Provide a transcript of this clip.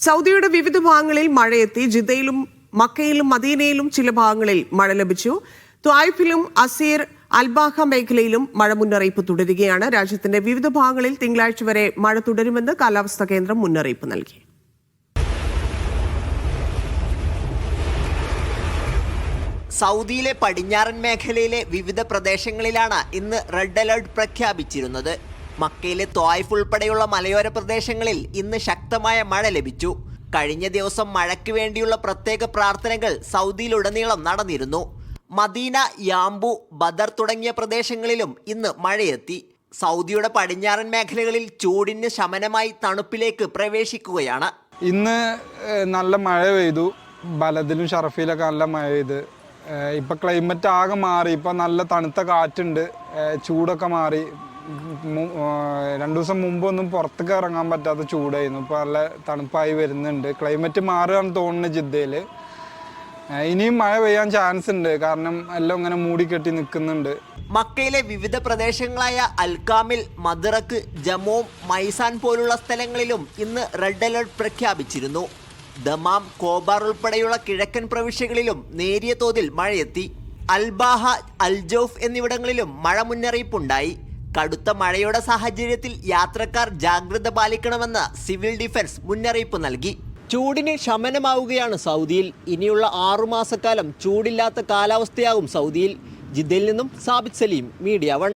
സൗദിയുടെ വിവിധ ഭാഗങ്ങളിൽ മഴയെത്തി. ജിദ്ദയിലും മക്കയിലും മദീനയിലും ചില ഭാഗങ്ങളിൽ മഴ ലഭിച്ചു. ത്വായിഫിലും അസീർ അൽബാഹ മേഖലയിലും മഴ മുന്നറിയിപ്പ് തുടരുകയാണ്. രാജ്യത്തിന്റെ വിവിധ ഭാഗങ്ങളിൽ തിങ്കളാഴ്ച വരെ മഴ തുടരുമെന്ന് കാലാവസ്ഥാ കേന്ദ്രം മുന്നറിയിപ്പ് നൽകി. സൗദിയിലെ പടിഞ്ഞാറൻ മേഖലയിലെ വിവിധ പ്രദേശങ്ങളിലാണ് ഇന്ന് റെഡ് അലർട്ട് പ്രഖ്യാപിച്ചിരുന്നത്. മക്കയിലെ ത്വായിഫ് ഉൾപ്പെടെയുള്ള മലയോര പ്രദേശങ്ങളിൽ ഇന്ന് ശക്തമായ മഴ ലഭിച്ചു. കഴിഞ്ഞ ദിവസം മഴയ്ക്ക് വേണ്ടിയുള്ള പ്രത്യേക പ്രാർത്ഥനകൾ സൗദിയിലുടനീളം നടന്നിരുന്നു. മദീന, യാംബു, ബദർ തുടങ്ങിയ പ്രദേശങ്ങളിലും ഇന്ന് മഴയെത്തി. സൗദിയുടെ പടിഞ്ഞാറൻ മേഖലകളിൽ ചൂടിന് ശമനമായി തണുപ്പിലേക്ക് പ്രവേശിക്കുകയാണ്. ഇന്ന് നല്ല മഴ പെയ്തു. ബലദിലും ഷറഫിലൊക്കെ നല്ല മഴ പെയ്ത്. ഇപ്പം ക്ലൈമറ്റ് ആകെ മാറി. ഇപ്പം നല്ല തണുത്ത കാറ്റുണ്ട്. ചൂടൊക്കെ മാറി. 2 ദിവസം മുമ്പൊന്നും പുറത്തേക്ക് ഇറങ്ങാൻ പറ്റാത്ത ചൂടായിരുന്നു. ഇപ്പോൾ നല്ല തണുപ്പായി വരുന്നുണ്ട്. ക്ലൈമറ്റ് മാറുകയാണെന്ന് തോന്നുന്നു ജിദ്ദയിൽ. ഇനിയും മഴ പെയ്യാൻ ചാൻസ് ഉണ്ട്. കാരണം എല്ലാം ഇങ്ങനെ മൂടിക്കെട്ടി നിൽക്കുന്നുണ്ട്. മക്കയിലെ വിവിധ പ്രദേശങ്ങളായ അൽക്കാമിൽ, മദ്റക്ക്, ജമോം, മൈസാൻ പോലുള്ള സ്ഥലങ്ങളിലും ഇന്ന് റെഡ് അലർട്ട് പ്രഖ്യാപിച്ചിരുന്നു. ദമാം, കോബാർ ഉൾപ്പെടെയുള്ള കിഴക്കൻ പ്രവിശ്യകളിലും നേരിയ തോതിൽ മഴയെത്തി. അൽബാഹ, അൽജൌഫ് എന്നിവിടങ്ങളിലും മഴ മുന്നറിയിപ്പുണ്ടായി. കടുത്ത മഴയുടെ സാഹചര്യത്തിൽ യാത്രക്കാർ ജാഗ്രത പാലിക്കണമെന്ന് സിവിൽ ഡിഫൻസ് മുന്നറിയിപ്പ് നൽകി. ചൂടിന് ശമനമാവുകയാണ് സൗദിയിൽ. ഇനിയുള്ള 6 മാസക്കാലം ചൂടില്ലാത്ത കാലാവസ്ഥയാകും സൗദിയിൽ. ജിദ്ദയിൽ നിന്നും സാബിത് സലീം, മീഡിയ 1.